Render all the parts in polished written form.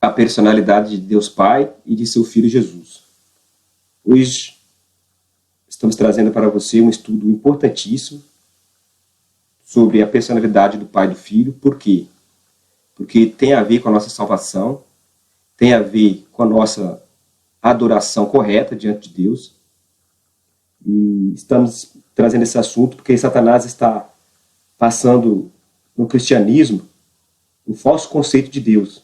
a personalidade de Deus Pai e de seu Filho Jesus. Hoje estamos trazendo para você um estudo importantíssimo sobre a personalidade do Pai e do Filho. Por quê? Porque tem a ver com a nossa salvação, tem a ver com a nossa adoração correta diante de Deus. E estamos trazendo esse assunto porque Satanás está passando no cristianismo um falso conceito de Deus.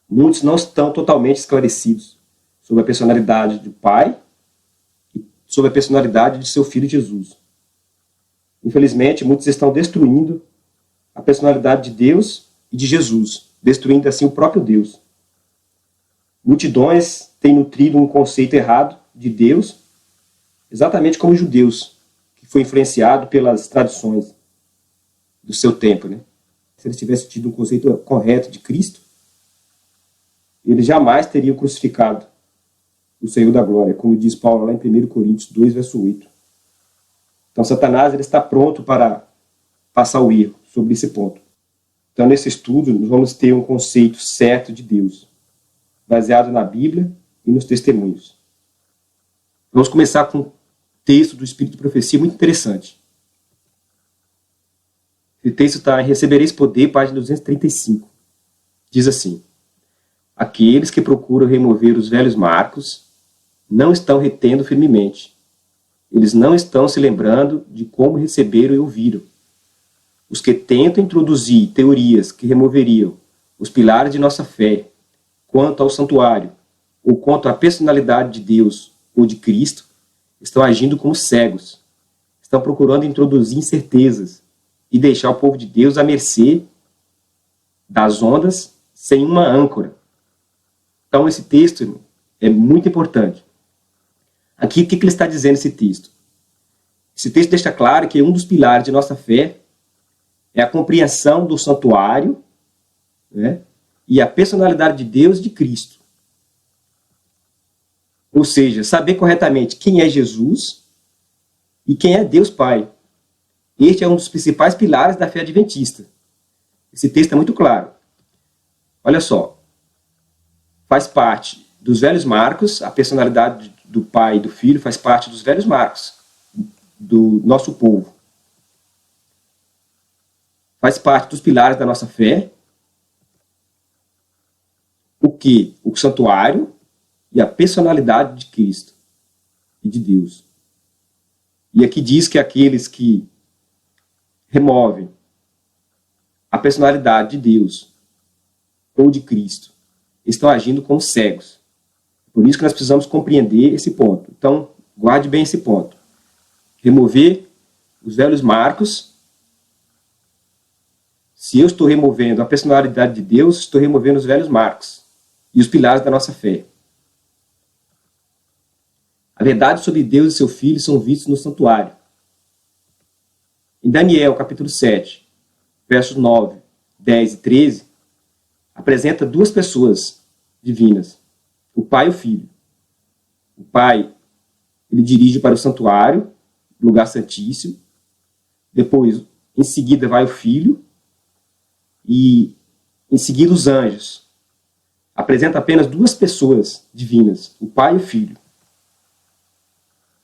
Muitos não estão totalmente esclarecidos sobre a personalidade do Pai e sobre a personalidade de seu Filho Jesus. Infelizmente, muitos estão destruindo a personalidade de Deus e de Jesus, destruindo assim o próprio Deus. Multidões têm nutrido um conceito errado de Deus, exatamente como os judeus, que foi influenciado pelas tradições do seu tempo, né? Se eles tivessem tido um conceito correto de Cristo, eles jamais teriam crucificado o Senhor da Glória, como diz Paulo lá em 1 Coríntios 2, verso 8. Então, Satanás ele está pronto para passar o erro sobre esse ponto. Então, nesse estudo, nós vamos ter um conceito certo de Deus, baseado na Bíblia e nos testemunhos. Vamos começar com um texto do Espírito de Profecia muito interessante. Esse texto está em Recebereis Poder, página 235. Diz assim: aqueles que procuram remover os velhos marcos não estão retendo firmemente. Eles não estão se lembrando de como receberam e ouviram. Os que tentam introduzir teorias que removeriam os pilares de nossa fé quanto ao santuário ou quanto à personalidade de Deus ou de Cristo estão agindo como cegos. Estão procurando introduzir incertezas e deixar o povo de Deus à mercê das ondas sem uma âncora. Então, esse texto é muito importante. Aqui, o que ele está dizendo, esse texto? Esse texto deixa claro que um dos pilares de nossa fé é a compreensão do santuário, né, e a personalidade de Deus e de Cristo. Ou seja, saber corretamente quem é Jesus e quem é Deus Pai. Este é um dos principais pilares da fé adventista. Esse texto é muito claro. Olha só. Faz parte dos velhos marcos, a personalidade do Pai e do Filho faz parte dos velhos marcos do nosso povo. Faz parte dos pilares da nossa fé. O que? O santuário e a personalidade de Cristo e de Deus. E aqui diz que aqueles que removem a personalidade de Deus ou de Cristo estão agindo como cegos. Por isso que nós precisamos compreender esse ponto. Então, guarde bem esse ponto. Remover os velhos marcos. Se eu estou removendo a personalidade de Deus, estou removendo os velhos marcos e os pilares da nossa fé. A verdade sobre Deus e seu Filho são vistos no santuário. Em Daniel, capítulo 7, versos 9, 10 e 13, apresenta duas pessoas divinas, o Pai e o Filho. O Pai, ele dirige para o santuário, lugar santíssimo. Depois, em seguida, vai o Filho. E, em seguida, os anjos. Apresenta apenas duas pessoas divinas, o Pai e o Filho.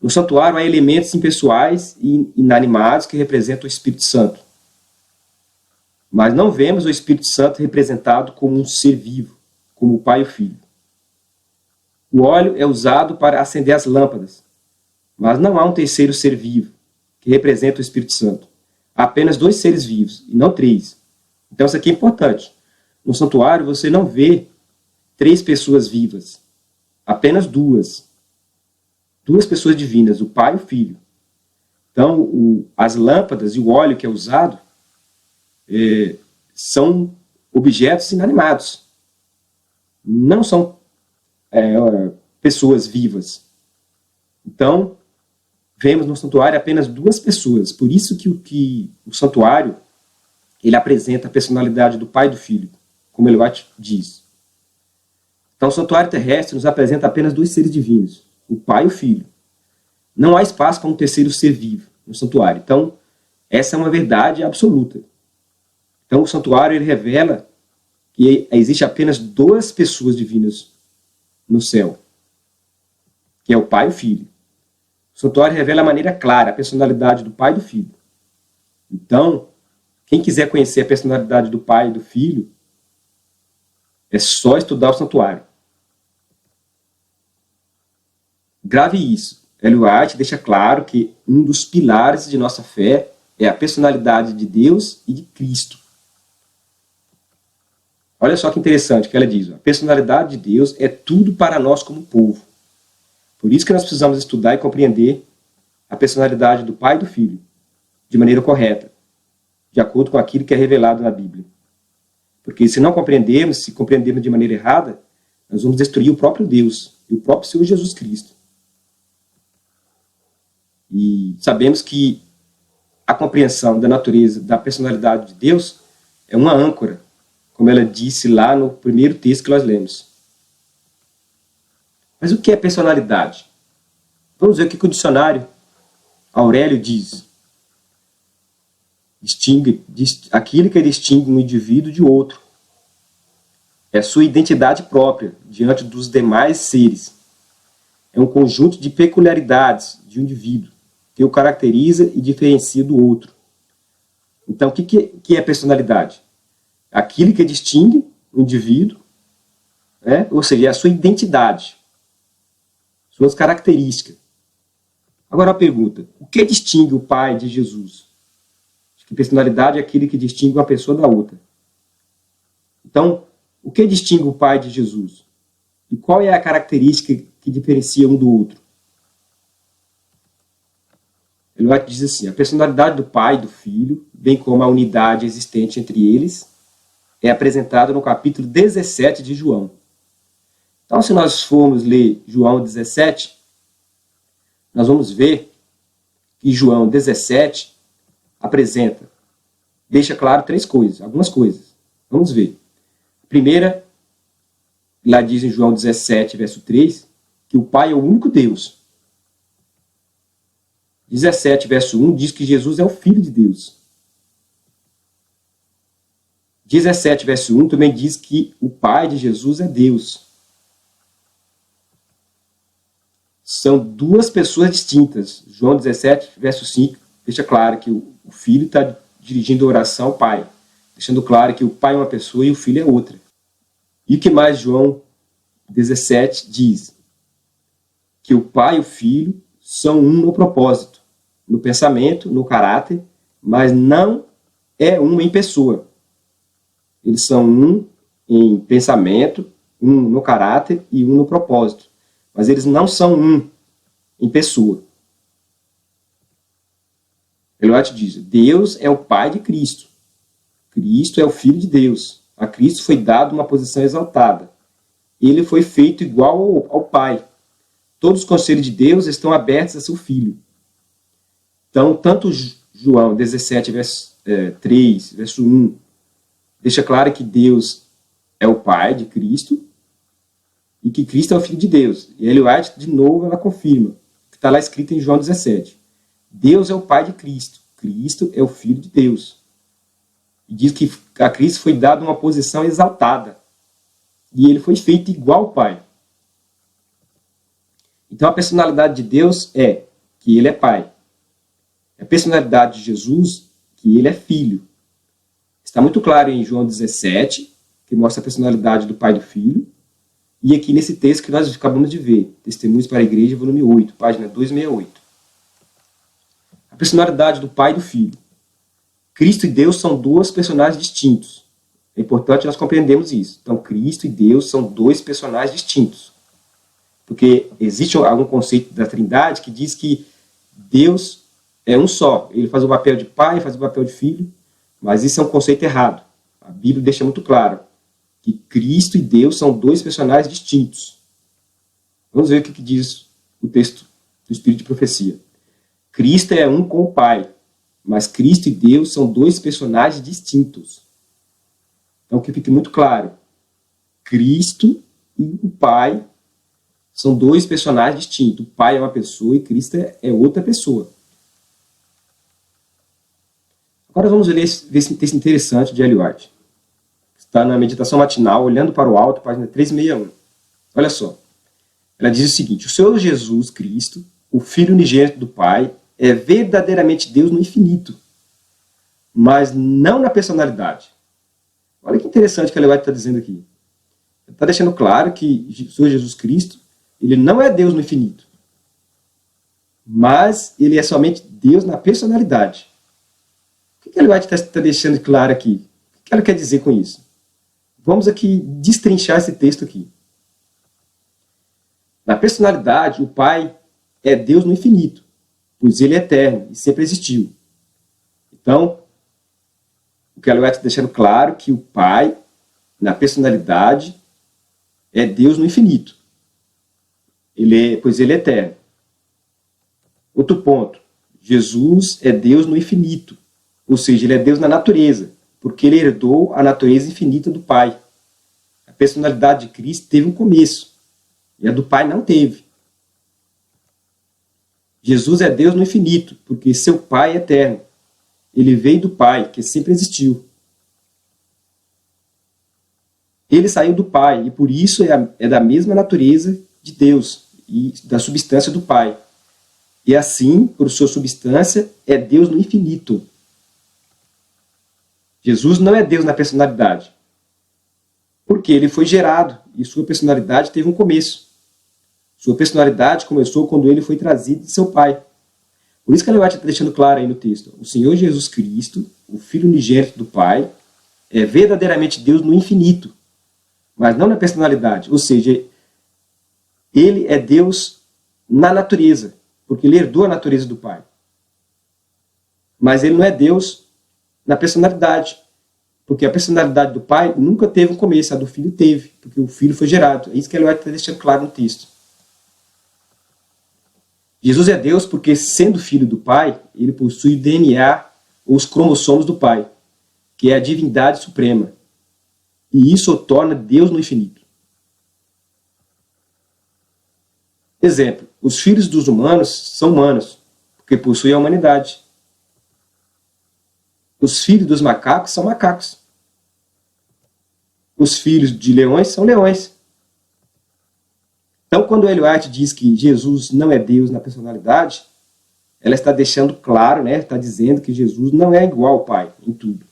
No santuário há elementos impessoais e inanimados que representam o Espírito Santo. Mas não vemos o Espírito Santo representado como um ser vivo, como o Pai e o Filho. O óleo é usado para acender as lâmpadas, mas não há um terceiro ser vivo, que representa o Espírito Santo. Há apenas dois seres vivos, e não três. Então isso aqui é importante. No santuário você não vê três pessoas vivas, apenas duas. Duas pessoas divinas, o Pai e o Filho. Então, as lâmpadas e o óleo que é usado são objetos inanimados. Não são pessoas vivas. Então, vemos no santuário apenas duas pessoas. Por isso que o santuário ele apresenta a personalidade do Pai e do Filho, como Eliot diz. Então, o santuário terrestre nos apresenta apenas dois seres divinos, o Pai e o Filho. Não há espaço para um terceiro ser vivo no santuário. Então, essa é uma verdade absoluta. Então, o santuário ele revela e existe apenas duas pessoas divinas no céu, que é o Pai e o Filho. O santuário revela a maneira clara a personalidade do Pai e do Filho. Então, quem quiser conhecer a personalidade do Pai e do Filho, é só estudar o santuário. Grave isso. Ellen White deixa claro que um dos pilares de nossa fé é a personalidade de Deus e de Cristo. Olha só que interessante que ela diz. A personalidade de Deus é tudo para nós como povo. Por isso que nós precisamos estudar e compreender a personalidade do Pai e do Filho de maneira correta, de acordo com aquilo que é revelado na Bíblia. Porque se não compreendermos, se compreendermos de maneira errada, nós vamos destruir o próprio Deus e o próprio Senhor Jesus Cristo. E sabemos que a compreensão da natureza, da personalidade de Deus é uma âncora, como ela disse lá no primeiro texto que nós lemos. Mas o que é personalidade? Vamos ver o que o dicionário Aurélio diz. Aquilo que distingue um indivíduo de outro. É sua identidade própria diante dos demais seres. É um conjunto de peculiaridades de um indivíduo que o caracteriza e diferencia do outro. Então, o que é personalidade? Aquilo que distingue o indivíduo, né? Ou seja, é a sua identidade, suas características. Agora a pergunta, o que distingue o Pai de Jesus? Acho que personalidade é aquilo que distingue uma pessoa da outra. Então, o que distingue o Pai de Jesus? E qual é a característica que diferencia um do outro? Ele vai dizer assim, a personalidade do Pai e do Filho, bem como a unidade existente entre eles, é apresentada no capítulo 17 de João. Então, se nós formos ler João 17, nós vamos ver que João 17 deixa claro algumas coisas. Vamos ver. A primeira, lá diz em João 17, verso 3, que o Pai é o único Deus. 17, verso 1, diz que Jesus é o Filho de Deus. 17, verso 1, também diz que o Pai de Jesus é Deus. São duas pessoas distintas. João 17, verso 5, deixa claro que o Filho está dirigindo a oração ao Pai, deixando claro que o Pai é uma pessoa e o Filho é outra. E o que mais João 17 diz? Que o Pai e o Filho são um no propósito, no pensamento, no caráter, mas não é um em pessoa. Eles são um em pensamento, um no caráter e um no propósito. Mas eles não são um em pessoa. Eliot diz, Deus é o Pai de Cristo. Cristo é o Filho de Deus. A Cristo foi dado uma posição exaltada. Ele foi feito igual ao Pai. Todos os conselhos de Deus estão abertos a seu Filho. Então, tanto João 17, verso 3, verso 1, deixa claro que Deus é o Pai de Cristo e que Cristo é o Filho de Deus. E Ellen White, de novo, ela confirma, que está lá escrito em João 17. Deus é o Pai de Cristo. Cristo é o Filho de Deus. E diz que a Cristo foi dado uma posição exaltada. E ele foi feito igual ao Pai. Então a personalidade de Deus é que ele é Pai. A personalidade de Jesus, que ele é Filho. Está muito claro em João 17, que mostra a personalidade do Pai e do Filho. E aqui nesse texto que nós acabamos de ver, Testemunhos para a Igreja, volume 8, página 268. A personalidade do Pai e do Filho. Cristo e Deus são dois personagens distintos. É importante nós compreendermos isso. Então, Cristo e Deus são dois personagens distintos. Porque existe algum conceito da Trindade que diz que Deus é um só. Ele faz o papel de Pai, faz o papel de Filho, mas isso é um conceito errado. A Bíblia deixa muito claro que Cristo e Deus são dois personagens distintos. Vamos ver o que diz o texto do Espírito de Profecia. Cristo é um com o Pai, mas Cristo e Deus são dois personagens distintos. Então, que fique muito claro. Cristo e o Pai são dois personagens distintos. O Pai é uma pessoa e Cristo é outra pessoa. Agora vamos ler esse texto interessante de Ellen White. está na meditação matinal, Olhando para o Alto, página 361. Olha só. Ela diz o seguinte: o Senhor Jesus Cristo, o Filho unigênito do Pai, é verdadeiramente Deus no infinito, mas não na personalidade. Olha que interessante que a Ellen White está dizendo aqui. Está deixando claro que o Senhor Jesus Cristo, ele não é Deus no infinito, mas ele é somente Deus na personalidade. O que a Ellen White está deixando claro aqui? O que ela quer dizer com isso? Vamos aqui destrinchar esse texto aqui. Na personalidade, o Pai é Deus no infinito, pois ele é eterno e sempre existiu. Então, o que a Ellen White está deixando claro é que o Pai, na personalidade, é Deus no infinito, pois ele é eterno. Outro ponto, Jesus é Deus no infinito, ou seja, ele é Deus na natureza, porque ele herdou a natureza infinita do Pai. A personalidade de Cristo teve um começo, e a do Pai não teve. Jesus é Deus no infinito, porque seu Pai é eterno. Ele veio do Pai, que sempre existiu. Ele saiu do Pai, e por isso é da mesma natureza de Deus, e da substância do Pai. E assim, por sua substância, é Deus no infinito. Jesus não é Deus na personalidade, porque ele foi gerado, e sua personalidade teve um começo. Sua personalidade começou quando ele foi trazido de seu Pai. Por isso que a Ellen White está deixando claro aí no texto. O Senhor Jesus Cristo, o Filho unigênito do Pai, é verdadeiramente Deus no infinito, mas não na personalidade. Ou seja, ele é Deus na natureza, porque ele herdou a natureza do Pai. Mas ele não é Deus na personalidade, porque a personalidade do Pai nunca teve um começo, a do Filho teve, porque o Filho foi gerado. É isso que a Ellen White está deixando claro no texto. Jesus é Deus porque, sendo filho do Pai, ele possui o DNA, ou os cromossomos do Pai, que é a divindade suprema. E isso o torna Deus no infinito. Exemplo, os filhos dos humanos são humanos, porque possuem a humanidade. Os filhos dos macacos são macacos. Os filhos de leões são leões. Então, quando Ellen White diz que Jesus não é Deus na personalidade, ela está deixando claro, né, está dizendo que Jesus não é igual ao Pai em tudo,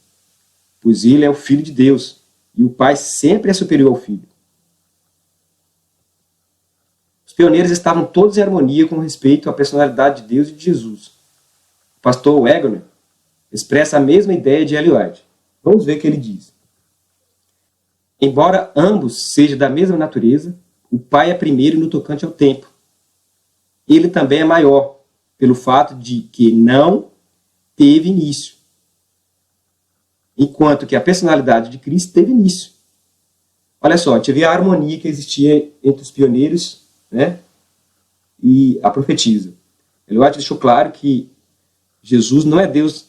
pois ele é o Filho de Deus, e o Pai sempre é superior ao Filho. Os pioneiros estavam todos em harmonia com respeito à personalidade de Deus e de Jesus. O pastor Wagner expressa a mesma ideia de Ellen White. Vamos ver o que ele diz. Embora ambos sejam da mesma natureza, o Pai é primeiro no tocante ao tempo. Ele também é maior, pelo fato de que não teve início, enquanto que a personalidade de Cristo teve início. Olha só, a gente vê a harmonia que existia entre os pioneiros, né, e a profetisa. Ellen White deixou claro que Jesus não é Deus,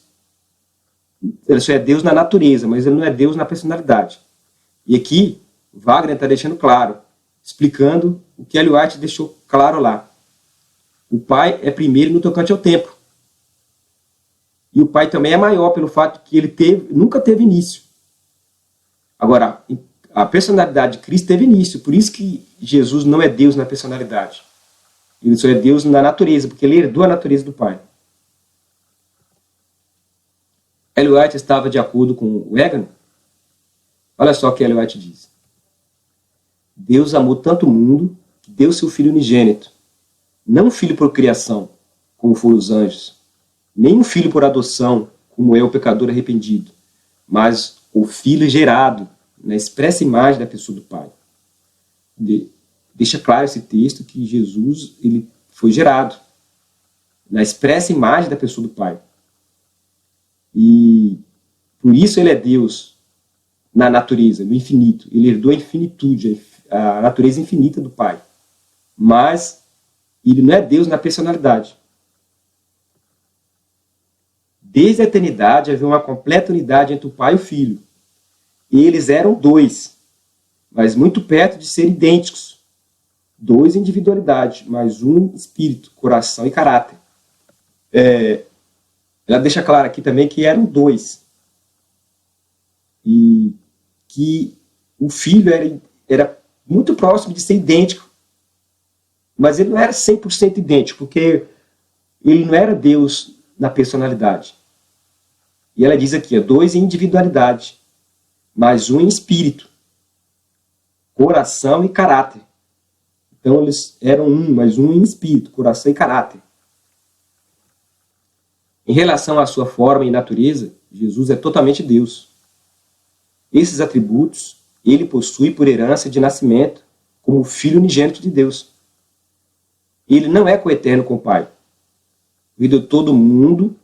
ele só é Deus na natureza, mas ele não é Deus na personalidade. E aqui, Wagner está deixando claro, explicando o que Ellen White deixou claro lá. O Pai é primeiro no tocante ao tempo. E o Pai também é maior pelo fato que ele nunca teve início. Agora, a personalidade de Cristo teve início, por isso que Jesus não é Deus na personalidade. Ele só é Deus na natureza, porque ele herdou a natureza do Pai. Ellen White estava de acordo com Wagner? Olha só o que Ellen White diz. Deus amou tanto o mundo que deu seu Filho unigênito, não um filho por criação, como foram os anjos, nem um filho por adoção, como é o pecador arrependido, mas o Filho gerado na expressa imagem da pessoa do Pai. Deixa claro esse texto que Jesus ele foi gerado na expressa imagem da pessoa do Pai. E por isso ele é Deus na natureza, no infinito. Ele herdou a infinitude, a natureza infinita do Pai. Mas ele não é Deus na personalidade. Desde a eternidade havia uma completa unidade entre o Pai e o Filho. E eles eram dois, mas muito perto de ser idênticos. Dois em individualidade, mas um espírito, coração e caráter. Ela deixa claro aqui também que eram dois. E que o filho era muito próximo de ser idêntico, mas ele não era 100% idêntico, porque ele não era Deus na personalidade. E ela diz aqui, 2 em individualidade, mas 1 em espírito, coração e caráter. Então eles eram mas 1 em espírito, coração e caráter. Em relação à sua forma e natureza, Jesus é totalmente Deus. Esses atributos ele possui por herança de nascimento, como o Filho unigênito de Deus. Ele não é coeterno com o Pai. Vindo todo mundo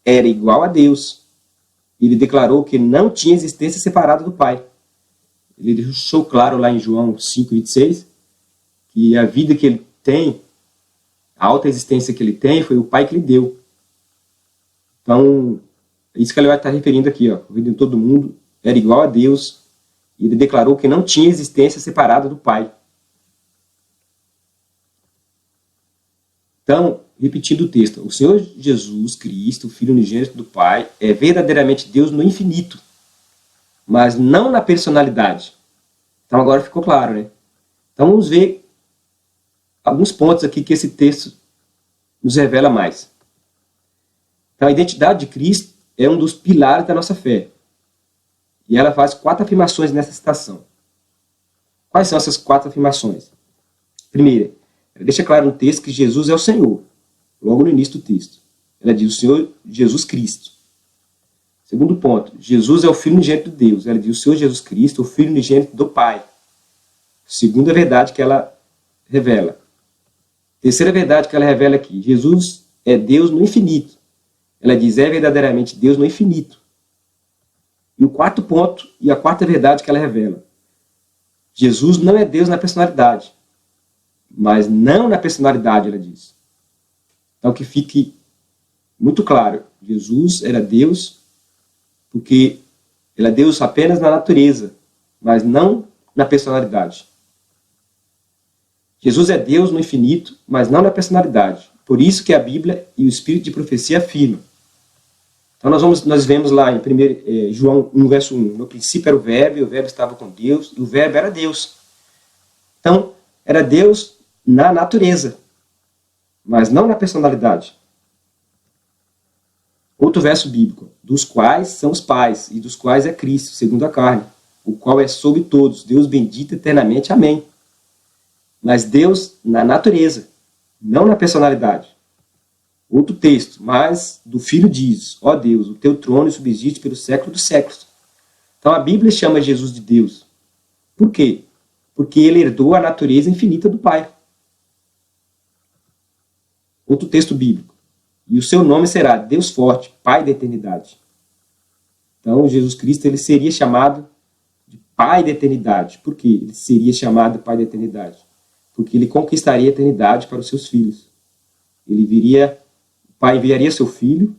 era igual a Deus. Ele declarou que não tinha existência separada do Pai. Ele deixou claro lá em João 5,26, que a vida que ele tem, a alta existência que ele tem, foi o Pai que lhe deu. Então, isso que ele vai estar referindo aqui, ó. Vindo todo mundo era igual a Deus. E ele declarou que não tinha existência separada do Pai. Então, repetindo o texto, o Senhor Jesus Cristo, o Filho unigênito do Pai, é verdadeiramente Deus no infinito, mas não na personalidade. Então agora ficou claro, né? Então vamos ver alguns pontos aqui que esse texto nos revela mais. Então a identidade de Cristo é um dos pilares da nossa fé. E ela faz 4 afirmações nessa citação. Quais são essas 4 afirmações? Primeira, ela deixa claro no texto que Jesus é o Senhor, logo no início do texto. Ela diz o Senhor Jesus Cristo. Segundo ponto, Jesus é o Filho unigênito de Deus. Ela diz o Senhor Jesus Cristo, o Filho unigênito do Pai. Segunda verdade que ela revela. Terceira verdade que ela revela aqui, Jesus é Deus no infinito. Ela diz, é verdadeiramente Deus no infinito. E o 4º ponto, e a 4ª verdade que ela revela, Jesus não é Deus na personalidade, mas não na personalidade, ela diz. Então que fique muito claro, Jesus era Deus porque ele é Deus apenas na natureza, mas não na personalidade. Jesus é Deus no infinito, mas não na personalidade. Por isso que a Bíblia e o Espírito de profecia afirmam. Então nós vemos lá em João 1, verso 1, no princípio era o Verbo, e o Verbo estava com Deus, e o Verbo era Deus. Então, era Deus na natureza, mas não na personalidade. Outro verso bíblico, dos quais são os pais, e dos quais é Cristo, segundo a carne, o qual é sobre todos, Deus bendito eternamente, amém. Mas Deus na natureza, não na personalidade. Outro texto, mas do Filho diz, ó Deus, o teu trono subsiste pelo século dos séculos. Então a Bíblia chama Jesus de Deus. Por quê? Porque ele herdou a natureza infinita do Pai. Outro texto bíblico. E o seu nome será Deus Forte, Pai da Eternidade. Então Jesus Cristo ele seria chamado de Pai da Eternidade. Por quê? Ele seria chamado Pai da Eternidade. Porque ele conquistaria a eternidade para os seus filhos. O Pai enviaria seu Filho,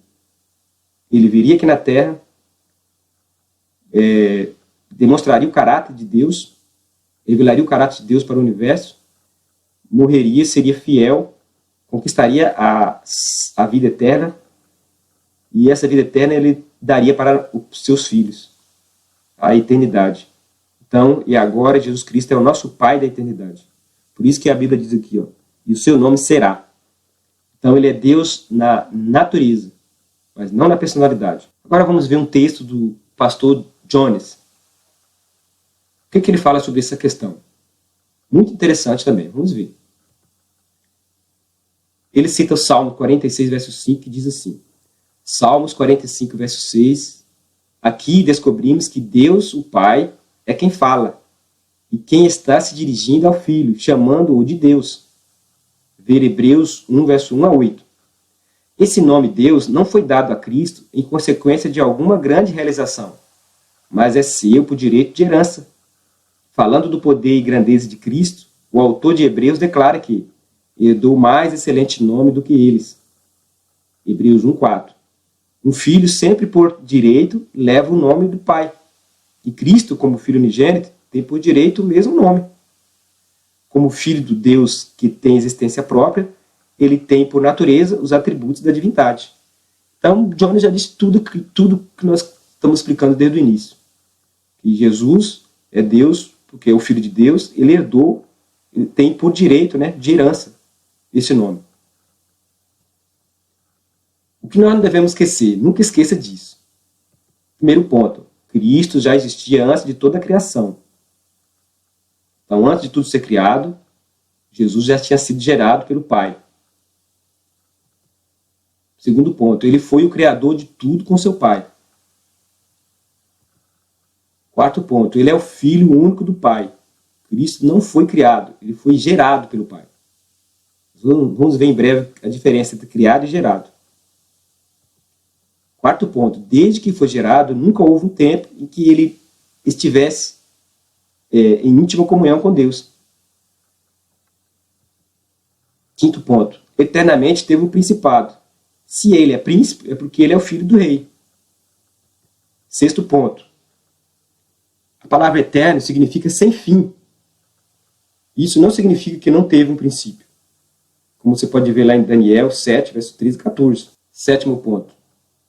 ele viria aqui na Terra, demonstraria o caráter de Deus, revelaria o caráter de Deus para o universo, morreria, seria fiel, conquistaria a vida eterna, e essa vida eterna ele daria para os seus filhos, a eternidade. Então, e agora Jesus Cristo é o nosso Pai da eternidade. Por isso que a Bíblia diz aqui, e o seu nome será. Então ele é Deus na natureza, mas não na personalidade. Agora vamos ver um texto do pastor Jones. O que ele fala sobre essa questão? Muito interessante também, vamos ver. Ele cita o Salmo 46, verso 5, que diz assim, Salmos 45, verso 6, aqui descobrimos que Deus, o Pai, é quem fala, e quem está se dirigindo ao Filho, chamando-o de Deus. Ver Hebreus 1, verso 1 a 8. Esse nome Deus não foi dado a Cristo em consequência de alguma grande realização, mas é seu por direito de herança. Falando do poder e grandeza de Cristo, o autor de Hebreus declara que herdou mais excelente nome do que eles. Hebreus 1, 4. Um filho sempre por direito leva o nome do pai. E Cristo, como filho unigênito, tem por direito o mesmo nome. Como filho do Deus que tem existência própria, ele tem por natureza os atributos da divindade. Então, Jones já disse tudo que nós estamos explicando desde o início. que Jesus é Deus, porque é o Filho de Deus, ele herdou, ele tem por direito, né, de herança, esse nome. O que nós não devemos esquecer? Nunca esqueça disso. Primeiro ponto, Cristo já existia antes de toda a criação. Então, antes de tudo ser criado, Jesus já tinha sido gerado pelo Pai. Segundo ponto, ele foi o criador de tudo com seu Pai. Quarto ponto, ele é o Filho único do Pai. Cristo não foi criado, ele foi gerado pelo Pai. Vamos ver em breve a diferença entre criado e gerado. Quarto ponto, desde que foi gerado, nunca houve um tempo em que ele estivesse em íntima comunhão com Deus. Quinto ponto, eternamente teve um principado. Se ele é príncipe, é porque ele é o filho do rei. Sexto ponto, a palavra eterno significa sem fim. Isso não significa que não teve um princípio. Como você pode ver lá em Daniel 7, verso 13 e 14. Sétimo ponto,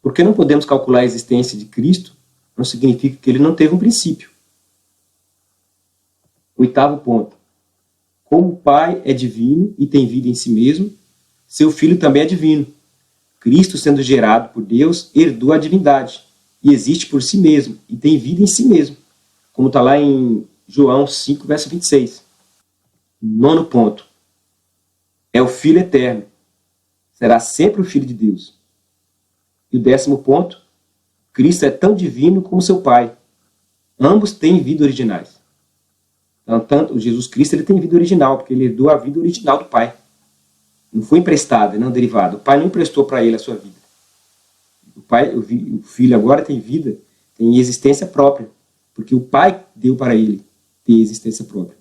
porque não podemos calcular a existência de Cristo, não significa que ele não teve um princípio. Oitavo ponto, como o Pai é divino e tem vida em si mesmo, seu Filho também é divino. Cristo, sendo gerado por Deus, herdou a divindade e existe por si mesmo e tem vida em si mesmo, como está lá em João 5, verso 26. Nono ponto, é o Filho eterno, será sempre o Filho de Deus. E o 10º ponto, Cristo é tão divino como seu Pai. Ambos têm vida originais. Então, tanto Jesus Cristo ele tem vida original, porque ele herdou a vida original do Pai. Não foi emprestada, não derivada. O Pai não emprestou para ele a sua vida. O Filho agora tem vida, tem existência própria, porque o Pai deu para ele ter existência própria.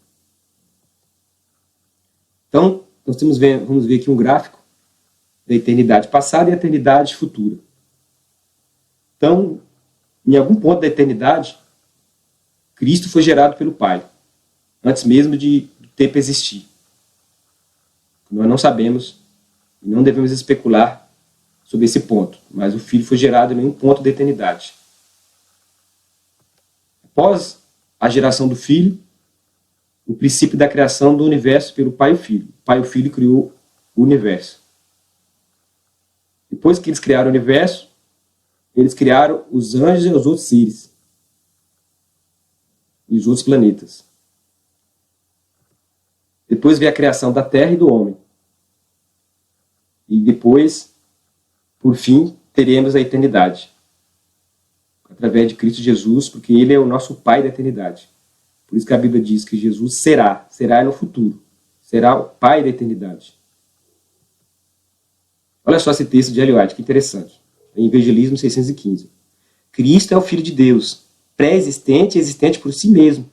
Então, vamos ver aqui um gráfico da eternidade passada e a eternidade futura. Então, em algum ponto da eternidade, Cristo foi gerado pelo Pai, antes mesmo do tempo existir. Nós não sabemos e não devemos especular sobre esse ponto, mas o Filho foi gerado em nenhum ponto da eternidade. Após a geração do Filho, o princípio da criação do universo pelo Pai e o Filho. O Pai e o Filho criou o universo. Depois que eles criaram o universo, eles criaram os anjos e os outros seres. E os outros planetas. Depois veio a criação da terra e do homem. E depois, por fim, teremos a eternidade. Através de Cristo Jesus, porque Ele é o nosso Pai da eternidade. Por isso que a Bíblia diz que Jesus será no futuro. Será o Pai da eternidade. Olha só esse texto de Ellen White, que interessante. Em Evangelismo 615. Cristo é o Filho de Deus, pré-existente e existente por si mesmo.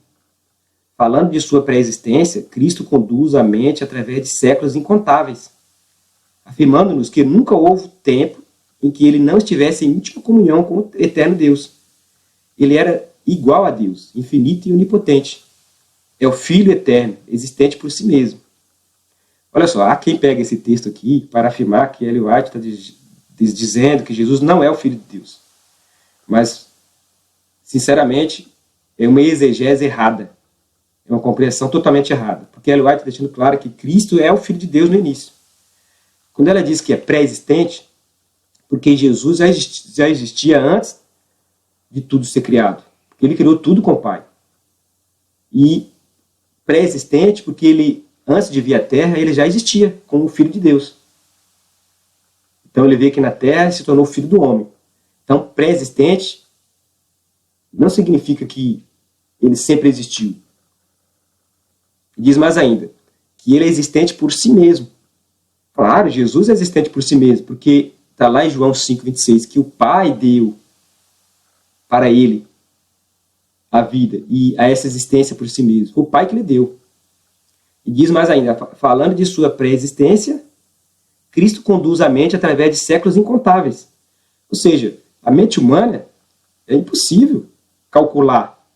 Falando de sua pré-existência, Cristo conduz a mente através de séculos incontáveis, afirmando-nos que nunca houve tempo em que ele não estivesse em íntima comunhão com o eterno Deus. Ele era igual a Deus, infinito e onipotente. É o Filho eterno, existente por si mesmo. Olha só, há quem pega esse texto aqui para afirmar que Ellen White está dizendo que Jesus não é o Filho de Deus. Mas, sinceramente, é uma exegese errada. É uma compreensão totalmente errada. Porque Ellen White está deixando claro que Cristo é o Filho de Deus no início. Quando ela diz que é pré-existente, porque Jesus já existia antes de tudo ser criado. Porque ele criou tudo com o Pai. E pré-existente, porque ele, antes de vir à Terra, ele já existia como o Filho de Deus. Então ele veio aqui na Terra e se tornou filho do homem. Então, pré-existente não significa que ele sempre existiu. Diz mais ainda, que ele é existente por si mesmo. Claro, Jesus é existente por si mesmo, porque está lá em João 5,26, que o Pai deu para ele a vida e a essa existência por si mesmo. Foi o Pai que lhe deu. E diz mais ainda, falando de sua pré-existência, Cristo conduz a mente através de séculos incontáveis. Ou seja, a mente humana é impossível calcular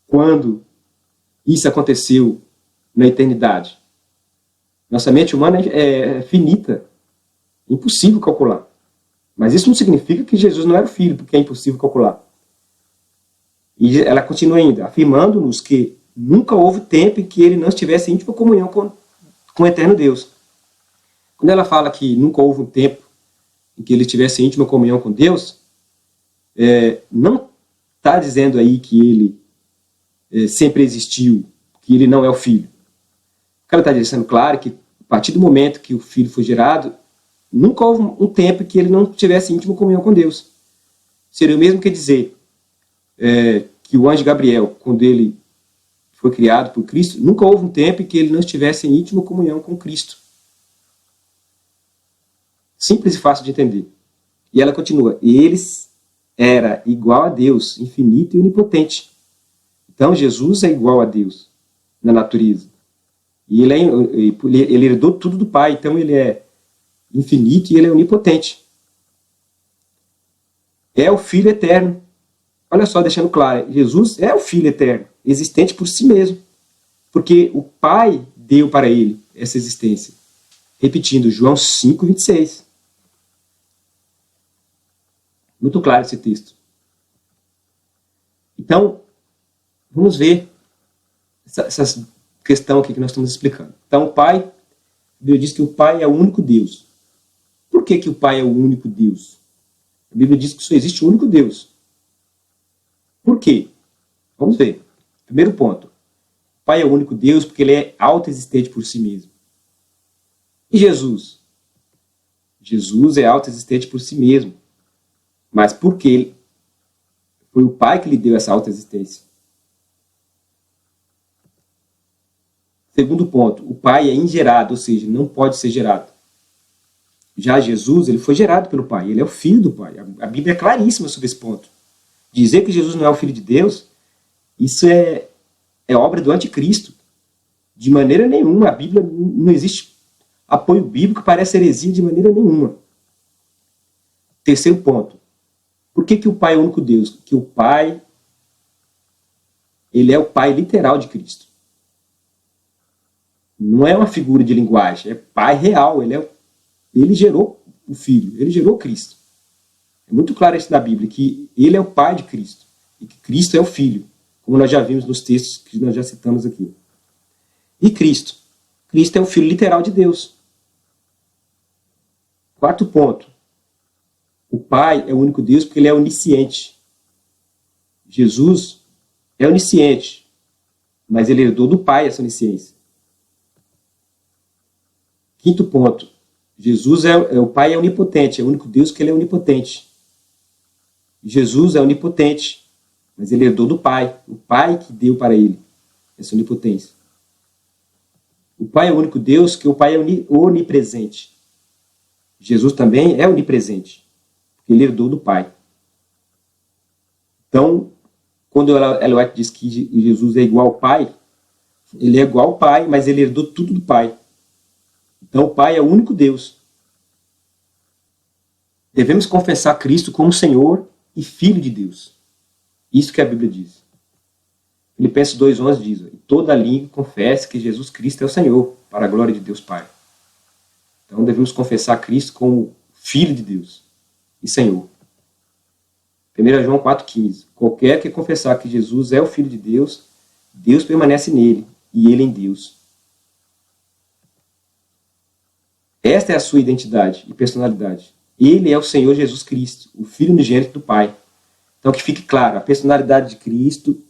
quando isso aconteceu na eternidade. Nossa mente humana é finita. É impossível calcular. Mas isso não significa que Jesus não era o Filho, porque é impossível calcular. E ela continua ainda, afirmando-nos que nunca houve tempo em que ele não estivesse em íntima comunhão com o eterno Deus. Quando ela fala que nunca houve um tempo em que ele estivesse em íntima comunhão com Deus, não está dizendo aí que ele sempre existiu, que ele não é o Filho. O que ela está deixando claro é que a partir do momento que o Filho foi gerado, nunca houve um tempo em que ele não tivesse íntima comunhão com Deus. Seria o mesmo que dizer que o anjo Gabriel, quando ele foi criado por Cristo, nunca houve um tempo em que ele não estivesse em íntima comunhão com Cristo. Simples e fácil de entender. E ela continua, e ele era igual a Deus, infinito e onipotente. Então Jesus é igual a Deus na natureza. E ele herdou tudo do Pai, então ele é infinito e ele é onipotente. É o Filho eterno. Olha só, deixando claro, Jesus é o Filho eterno, existente por si mesmo, porque o Pai deu para ele essa existência. Repetindo, João 5:26. Muito claro esse texto. Então, vamos ver essa questão aqui que nós estamos explicando. Então, o Pai, Deus diz que o Pai é o único Deus. Por que o Pai é o único Deus? A Bíblia diz que só existe um único Deus. Por quê? Vamos ver. Primeiro ponto. O Pai é o único Deus porque ele é autoexistente por si mesmo. E Jesus? Jesus é autoexistente por si mesmo. Mas por que foi o Pai que lhe deu essa autoexistência? Segundo ponto. O Pai é ingerado, ou seja, não pode ser gerado. Já Jesus, ele foi gerado pelo Pai. Ele é o Filho do Pai. A Bíblia é claríssima sobre esse ponto. Dizer que Jesus não é o Filho de Deus, isso é obra do anticristo. De maneira nenhuma. A Bíblia não existe apoio bíblico para essa heresia de maneira nenhuma. Terceiro ponto. Por que o Pai é o único Deus? Porque o Pai, ele é o Pai literal de Cristo. Não é uma figura de linguagem, é Pai real. Ele gerou o Filho, ele gerou Cristo. É muito claro isso da Bíblia, que ele é o Pai de Cristo, e que Cristo é o Filho, como nós já vimos nos textos que nós já citamos aqui. E Cristo? Cristo é o Filho literal de Deus. Quarto ponto. O Pai é o único Deus porque ele é onisciente. Jesus é onisciente, mas ele herdou do Pai essa onisciência. Quinto ponto. Jesus o Pai é onipotente, é o único Deus que ele é onipotente. Jesus é onipotente, mas ele herdou do Pai, o Pai que deu para ele essa onipotência. O Pai é o único Deus que o Pai é onipresente. Jesus também é onipresente, porque ele herdou do Pai. Então, quando Ellen White diz que Jesus é igual ao Pai, ele é igual ao Pai, mas ele herdou tudo do Pai. Então, o Pai é o único Deus. Devemos confessar Cristo como Senhor e Filho de Deus. Isso que a Bíblia diz. Filipenses 2:11 diz: toda língua confesse que Jesus Cristo é o Senhor, para a glória de Deus Pai. Então, devemos confessar Cristo como Filho de Deus e Senhor. 1 João 4,15. Qualquer que confessar que Jesus é o Filho de Deus, Deus permanece nele e ele em Deus. Esta é a sua identidade e personalidade. Ele é o Senhor Jesus Cristo, o Filho unigênito do Pai. Então, que fique claro, a personalidade de Cristo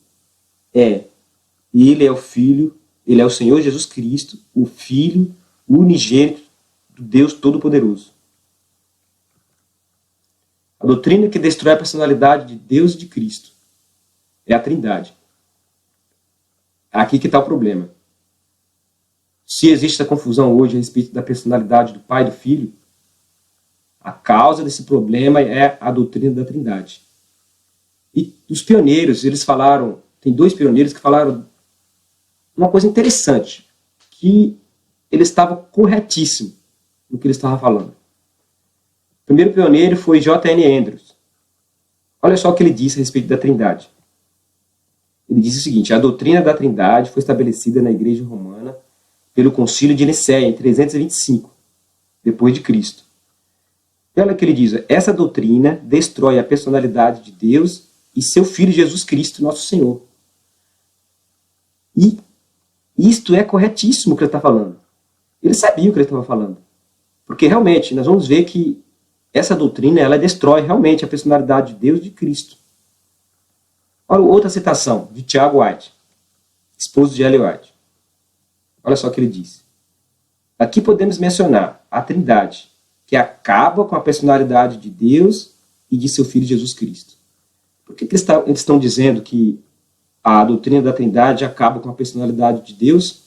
ele é o Filho, ele é o Senhor Jesus Cristo, o Filho unigênito do Deus Todo-Poderoso. A doutrina que destrói a personalidade de Deus e de Cristo é a Trindade. Aqui que está o problema. Se existe essa confusão hoje a respeito da personalidade do Pai e do Filho, a causa desse problema é a doutrina da Trindade. E os pioneiros, eles falaram, tem dois pioneiros que falaram uma coisa interessante, que ele estava corretíssimo no que ele estava falando. O primeiro pioneiro foi J.N. Andrews. Olha só o que ele disse a respeito da Trindade. Ele disse o seguinte: a doutrina da Trindade foi estabelecida na Igreja Romana pelo Concílio de Nicéia, em 325, depois de Cristo. E olha o que ele diz: essa doutrina destrói a personalidade de Deus e seu Filho Jesus Cristo, nosso Senhor. E isto é corretíssimo o que ele está falando. Ele sabia o que ele estava falando. Porque realmente, nós vamos ver que essa doutrina, ela destrói realmente a personalidade de Deus e de Cristo. Olha outra citação de Tiago White, esposo de Ellen White. Olha só o que ele diz. Aqui podemos mencionar a Trindade, que acaba com a personalidade de Deus e de seu Filho Jesus Cristo. Por que eles estão dizendo que a doutrina da Trindade acaba com a personalidade de Deus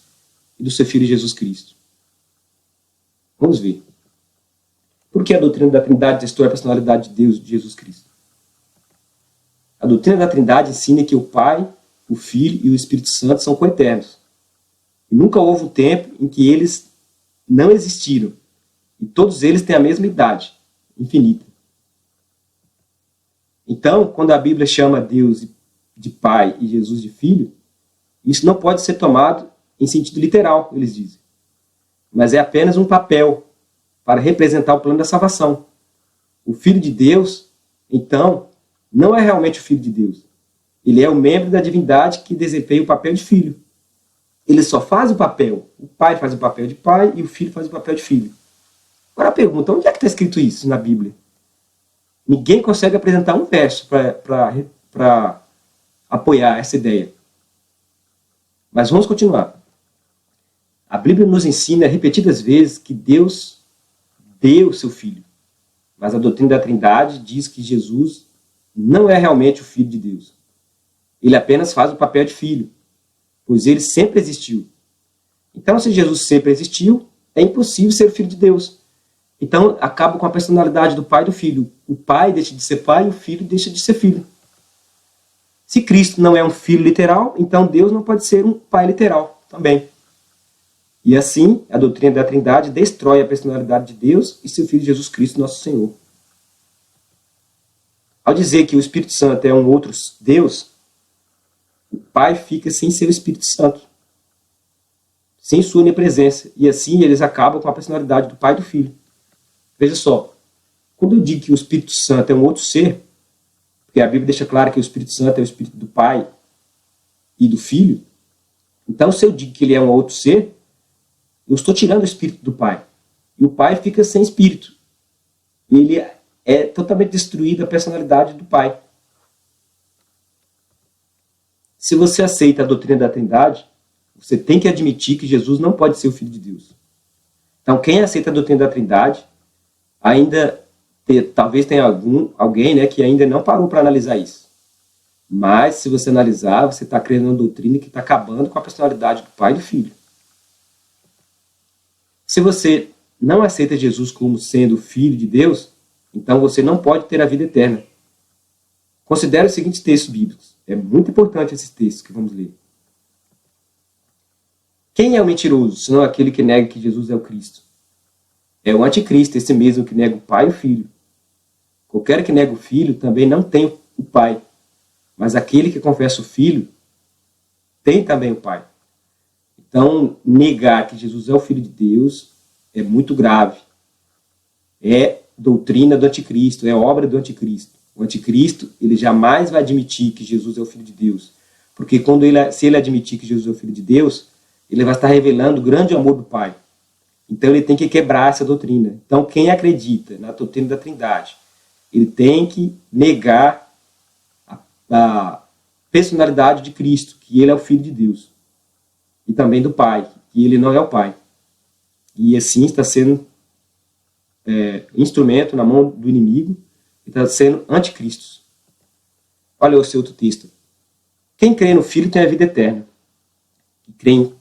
e do seu Filho Jesus Cristo? Vamos ver. Por que a doutrina da Trindade destrói a personalidade de Deus e de Jesus Cristo? A doutrina da Trindade ensina que o Pai, o Filho e o Espírito Santo são coeternos. E nunca houve um tempo em que eles não existiram. E todos eles têm a mesma idade, infinita. Então, quando a Bíblia chama Deus de Pai e Jesus de Filho, isso não pode ser tomado em sentido literal, eles dizem. Mas é apenas um papel para representar o plano da salvação. O Filho de Deus, então, não é realmente o Filho de Deus. Ele é o membro da divindade que desempenha o papel de filho. Ele só faz o papel. O Pai faz o papel de pai e o Filho faz o papel de filho. Agora a pergunta, onde é que está escrito isso na Bíblia? Ninguém consegue apresentar um verso para apoiar essa ideia. Mas vamos continuar. A Bíblia nos ensina repetidas vezes que Deus deu seu Filho. Mas a doutrina da Trindade diz que Jesus não é realmente o Filho de Deus. Ele apenas faz o papel de filho, pois ele sempre existiu. Então, se Jesus sempre existiu, é impossível ser o Filho de Deus. Então, acaba com a personalidade do Pai e do Filho. O Pai deixa de ser Pai e o Filho deixa de ser Filho. Se Cristo não é um Filho literal, então Deus não pode ser um Pai literal também. E assim, a doutrina da Trindade destrói a personalidade de Deus e seu Filho Jesus Cristo, nosso Senhor. Ao dizer que o Espírito Santo é um outro Deus, o Pai fica sem ser o Espírito Santo, sem sua onipresença. E assim eles acabam com a personalidade do Pai e do Filho. Veja só, quando eu digo que o Espírito Santo é um outro ser, porque a Bíblia deixa claro que o Espírito Santo é o Espírito do Pai e do Filho, então se eu digo que ele é um outro ser, eu estou tirando o Espírito do Pai. E o Pai fica sem Espírito. Ele é totalmente destruído a personalidade do Pai. Se você aceita a doutrina da Trindade, você tem que admitir que Jesus não pode ser o Filho de Deus. Então, quem aceita a doutrina da Trindade, talvez tenha alguém, né, que ainda não parou para analisar isso. Mas, se você analisar, você está crendo numa doutrina que está acabando com a personalidade do Pai e do Filho. Se você não aceita Jesus como sendo o Filho de Deus, então você não pode ter a vida eterna. Considere os seguintes textos bíblicos. É muito importante esses textos que vamos ler. Quem é o mentiroso, senão aquele que nega que Jesus é o Cristo? É o anticristo, esse mesmo que nega o Pai e o Filho. Qualquer que nega o Filho também não tem o Pai. Mas aquele que confessa o Filho tem também o Pai. Então, negar que Jesus é o Filho de Deus é muito grave. É doutrina do anticristo, é obra do anticristo. O anticristo, ele jamais vai admitir que Jesus é o Filho de Deus. Porque se ele admitir que Jesus é o Filho de Deus, ele vai estar revelando o grande amor do Pai. Então ele tem que quebrar essa doutrina. Então quem acredita na doutrina da Trindade, ele tem que negar a personalidade de Cristo, que ele é o Filho de Deus. E também do Pai, que ele não é o Pai. E assim está sendo instrumento na mão do inimigo, e está sendo anticristo. Olha o seu outro texto. Quem crê no Filho tem a vida eterna. Quem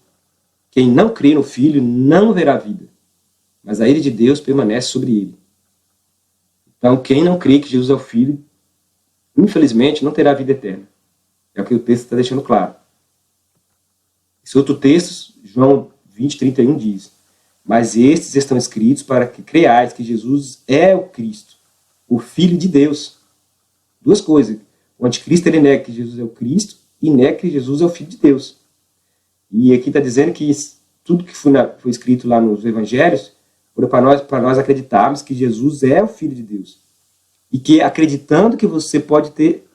não crê no Filho não verá a vida, mas a ira de Deus permanece sobre ele. Então, quem não crê que Jesus é o Filho, infelizmente, não terá a vida eterna. É o que o texto está deixando claro. Esse outro texto, João 20:31 diz: mas estes estão escritos para que creais que Jesus é o Cristo, o Filho de Deus. Duas coisas. O anticristo, ele nega que Jesus é o Cristo e nega que Jesus é o Filho de Deus. E aqui está dizendo que tudo que foi escrito lá nos evangelhos foi para nós acreditarmos que Jesus é o Filho de Deus. E que acreditando que você pode ter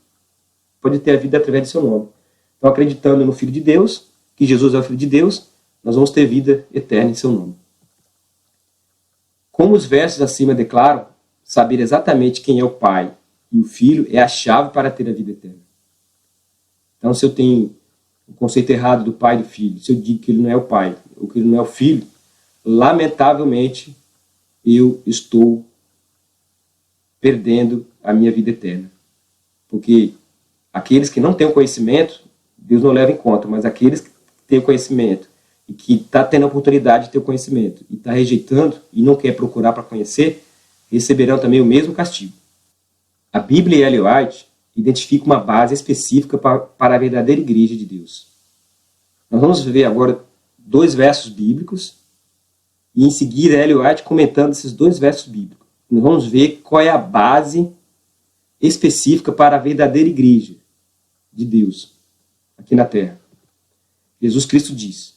pode ter a vida através de seu nome. Então, acreditando no Filho de Deus, que Jesus é o Filho de Deus, nós vamos ter vida eterna em seu nome. Como os versos acima declaram, saber exatamente quem é o Pai e o Filho é a chave para ter a vida eterna. Então, se eu tenho o conceito errado do Pai e do Filho, se eu digo que ele não é o Pai ou que ele não é o Filho, lamentavelmente eu estou perdendo a minha vida eterna. Porque aqueles que não têm o conhecimento, Deus não leva em conta, mas aqueles que têm o conhecimento e que está tendo a oportunidade de ter o conhecimento e está rejeitando e não quer procurar para conhecer, receberão também o mesmo castigo. A Bíblia e Ellen White identificam uma base específica para a verdadeira igreja de Deus. Nós vamos ver agora 2 versos bíblicos e em seguida Ellen White comentando esses 2 versos bíblicos. Nós vamos ver qual é a base específica para a verdadeira igreja de Deus aqui na terra. Jesus Cristo diz,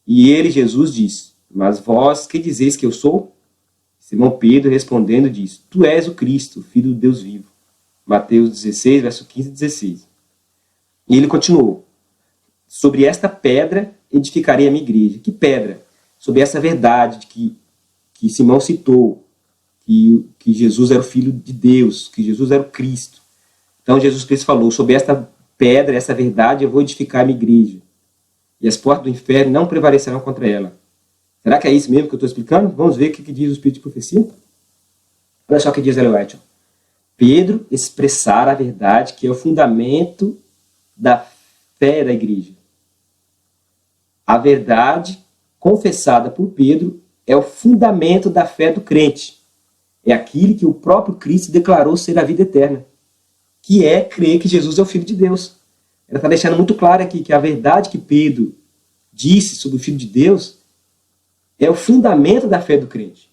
e ele, Jesus, diz, mas vós que dizeis que eu sou? Simão Pedro respondendo diz, tu és o Cristo, o Filho do Deus vivo. Mateus 16, verso 15 e 16. E ele continuou, sobre esta pedra edificarei a minha igreja. Que pedra? Sobre essa verdade de que Simão citou, que Jesus era o Filho de Deus, que Jesus era o Cristo. Então Jesus Cristo falou, sobre esta pedra, essa verdade, eu vou edificar a minha igreja. E as portas do inferno não prevalecerão contra ela. Será que é isso mesmo que eu estou explicando? Vamos ver o que diz o Espírito de Profecia? Olha só o que diz Ellen White. Pedro expressar a verdade que é o fundamento da fé da igreja. A verdade confessada por Pedro é o fundamento da fé do crente. É aquilo que o próprio Cristo declarou ser a vida eterna, que é crer que Jesus é o Filho de Deus. Ela está deixando muito claro aqui que a verdade que Pedro disse sobre o Filho de Deus é o fundamento da fé do crente.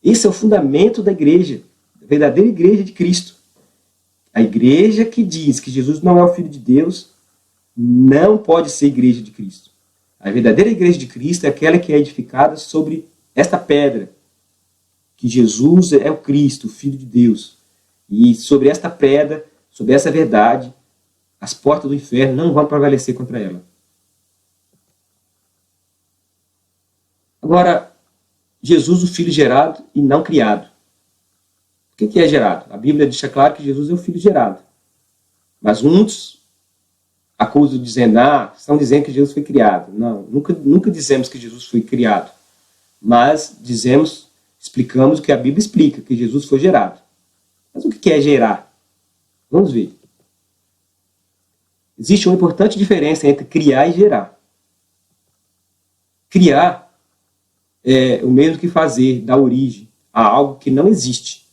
Esse é o fundamento da igreja, da verdadeira igreja de Cristo. A igreja que diz que Jesus não é o Filho de Deus não pode ser igreja de Cristo. A verdadeira igreja de Cristo é aquela que é edificada sobre esta pedra, que Jesus é o Cristo, o Filho de Deus. E sobre esta pedra, sobre essa verdade, as portas do inferno não vão prevalecer contra ela. Agora, Jesus, o Filho gerado e não criado. O que é gerado? A Bíblia deixa claro que Jesus é o Filho gerado. Mas muitos acusam dizendo, estão dizendo que Jesus foi criado. Não, nunca dizemos que Jesus foi criado. Mas explicamos o que a Bíblia explica, que Jesus foi gerado. Mas o que é gerar? Vamos ver. Existe uma importante diferença entre criar e gerar. Criar é o mesmo que fazer, dar origem a algo que não existe.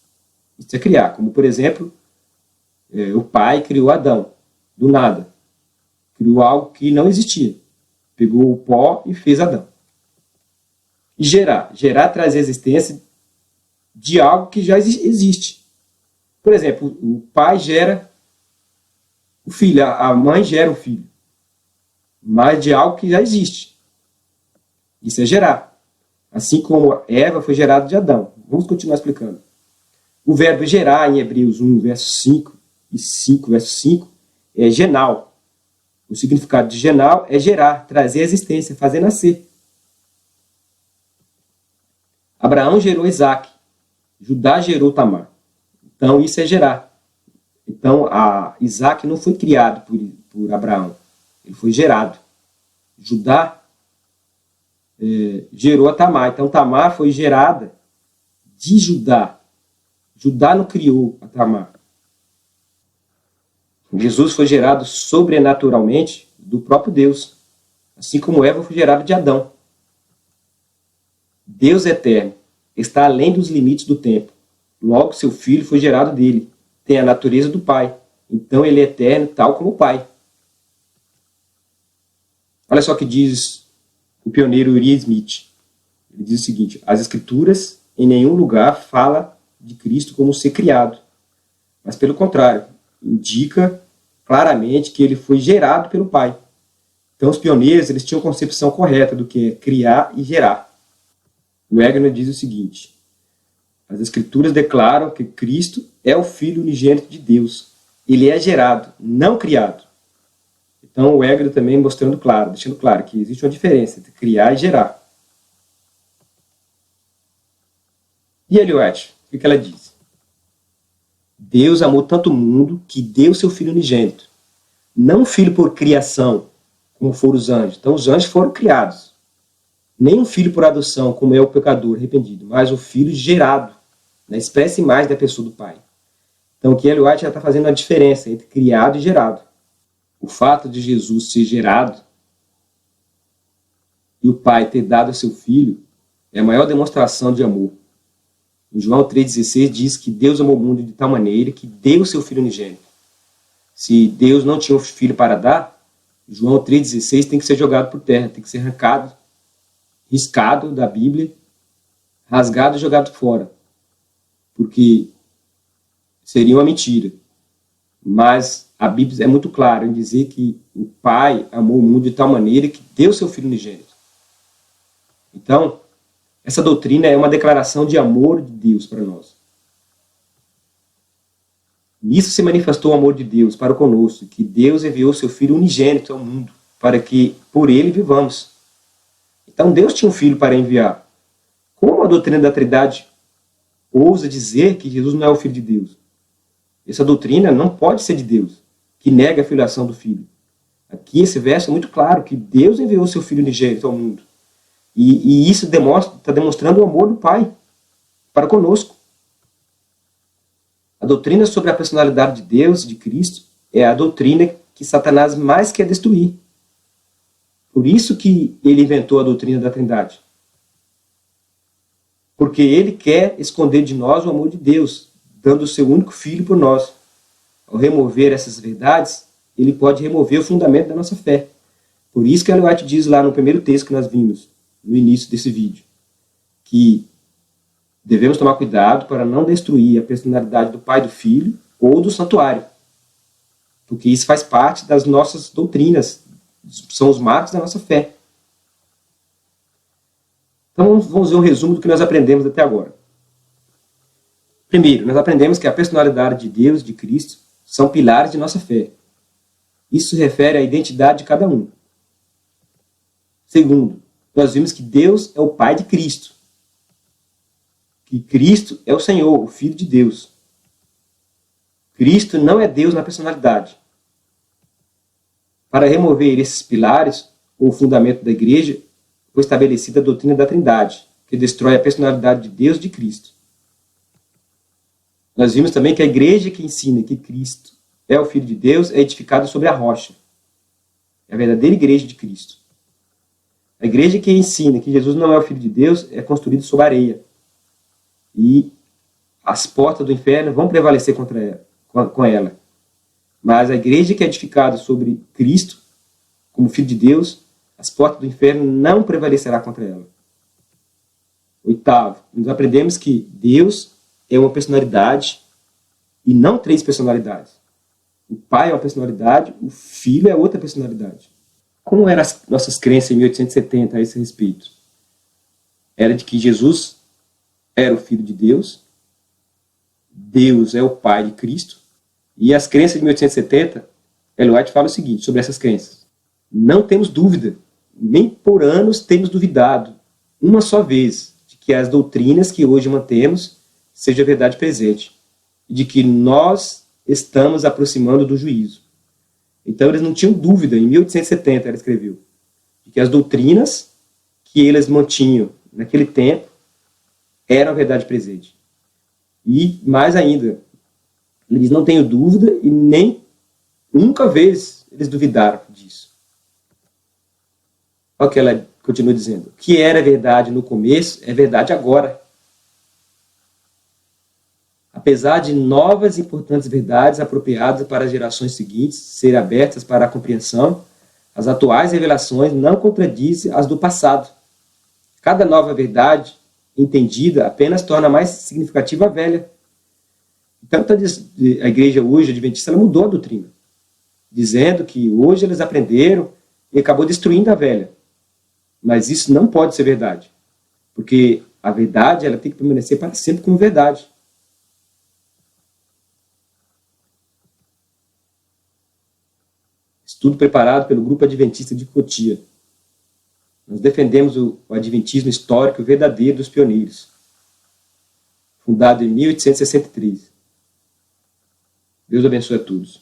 Isso é criar. Como, por exemplo, o pai criou Adão, do nada. Criou algo que não existia. Pegou o pó e fez Adão. E gerar. Gerar traz a existência de algo que já existe. Por exemplo, o pai gera o filho, a mãe gera o filho. Mas de algo que já existe. Isso é gerar. Assim como Eva foi gerada de Adão. Vamos continuar explicando. O verbo gerar, em Hebreus 1, verso 5 e 5, verso 5, é genal. O significado de genal é gerar, trazer a existência, fazer nascer. Abraão gerou Isaac. Judá gerou Tamar. Então, isso é gerar. Então, Isaac não foi criado por Abraão. Ele foi gerado. Judá gerou a Tamar. Então, Tamar foi gerada de Judá. Judá não criou a Tamar. Jesus foi gerado sobrenaturalmente do próprio Deus. Assim como Eva foi gerada de Adão. Deus eterno está além dos limites do tempo. Logo, seu filho foi gerado dele. Tem a natureza do Pai. Então, ele é eterno, tal como o Pai. Olha só o que diz o pioneiro Uriah Smith. Ele diz o seguinte: as Escrituras em nenhum lugar fala de Cristo como ser criado. Mas, pelo contrário, indica claramente que ele foi gerado pelo Pai. Então, os pioneiros eles tinham a concepção correta do que é criar e gerar. O Wegner diz o seguinte: as Escrituras declaram que Cristo é o Filho unigênito de Deus, ele é gerado, não criado. Então o Egre também mostrando claro, deixando claro que existe uma diferença entre criar e gerar. E Ellen White, o que ela diz? Deus amou tanto o mundo que deu seu Filho unigênito. Não um filho por criação, como foram os anjos. Então os anjos foram criados. Nem um filho por adoção, como é o pecador arrependido, mas o filho gerado, na expressa imagem da pessoa do Pai. Então aqui Ellen White está fazendo a diferença entre criado e gerado. O fato de Jesus ser gerado e o Pai ter dado a seu Filho é a maior demonstração de amor. Em João 3,16 diz que Deus amou o mundo de tal maneira que deu o seu Filho unigênito. Se Deus não tinha um filho para dar, João 3,16 tem que ser jogado por terra, tem que ser arrancado, riscado da Bíblia, rasgado e jogado fora. Porque seria uma mentira. Mas a Bíblia é muito clara em dizer que o Pai amou o mundo de tal maneira que deu o seu Filho unigênito. Então, essa doutrina é uma declaração de amor de Deus para nós. Nisso se manifestou o amor de Deus para conosco, que Deus enviou seu Filho unigênito ao mundo, para que por ele vivamos. Então Deus tinha um Filho para enviar. Como a doutrina da Trindade ousa dizer que Jesus não é o Filho de Deus? Essa doutrina não pode ser de Deus, que nega a filiação do Filho. Aqui esse verso é muito claro, que Deus enviou seu Filho unigênito ao mundo. E isso está demonstrando o amor do Pai para conosco. A doutrina sobre a personalidade de Deus, de Cristo, é a doutrina que Satanás mais quer destruir. Por isso que ele inventou a doutrina da Trindade. Porque ele quer esconder de nós o amor de Deus, dando o seu único Filho por nós. Ao remover essas verdades, ele pode remover o fundamento da nossa fé. Por isso que Ellen White diz lá no primeiro texto que nós vimos, no início desse vídeo, que devemos tomar cuidado para não destruir a personalidade do Pai e do Filho ou do santuário. Porque isso faz parte das nossas doutrinas, são os marcos da nossa fé. Então vamos ver um resumo do que nós aprendemos até agora. Primeiro, nós aprendemos que a personalidade de Deus, de Cristo, são pilares de nossa fé. Isso se refere à identidade de cada um. Segundo, nós vimos que Deus é o Pai de Cristo. Que Cristo é o Senhor, o Filho de Deus. Cristo não é Deus na personalidade. Para remover esses pilares, ou fundamento da igreja, foi estabelecida a doutrina da Trindade, que destrói a personalidade de Deus e de Cristo. Nós vimos também que a igreja que ensina que Cristo é o Filho de Deus é edificada sobre a rocha. É a verdadeira igreja de Cristo. A igreja que ensina que Jesus não é o Filho de Deus é construída sobre areia. E as portas do inferno vão prevalecer com ela. Mas a igreja que é edificada sobre Cristo, como Filho de Deus, as portas do inferno não prevalecerá contra ela. Oitavo, nós aprendemos que Deus é uma personalidade e não três personalidades. O Pai é uma personalidade, o Filho é outra personalidade. Como eram as nossas crenças em 1870 a esse respeito? Era de que Jesus era o Filho de Deus, Deus é o Pai de Cristo, e as crenças de 1870, Ellen White fala o seguinte sobre essas crenças. Não temos dúvida, nem por anos temos duvidado, uma só vez, de que as doutrinas que hoje mantemos sejam a verdade presente, e de que nós estamos aproximando do juízo. Então eles não tinham dúvida, em 1870 ela escreveu, de que as doutrinas que eles mantinham naquele tempo eram a verdade presente. E mais ainda, eles não têm dúvida e nem nunca vez eles duvidaram disso. Olha o que ela continua dizendo. O que era verdade no começo é verdade agora. Apesar de novas e importantes verdades apropriadas para as gerações seguintes serem abertas para a compreensão, as atuais revelações não contradizem as do passado. Cada nova verdade entendida apenas torna mais significativa a velha. Então, a igreja hoje, a adventista, ela mudou a doutrina, dizendo que hoje eles aprenderam e acabou destruindo a velha. Mas isso não pode ser verdade, porque a verdade ela tem que permanecer para sempre como verdade. Estudo preparado pelo Grupo Adventista de Cotia. Nós defendemos o adventismo histórico verdadeiro dos pioneiros, fundado em 1863. Deus abençoe a todos.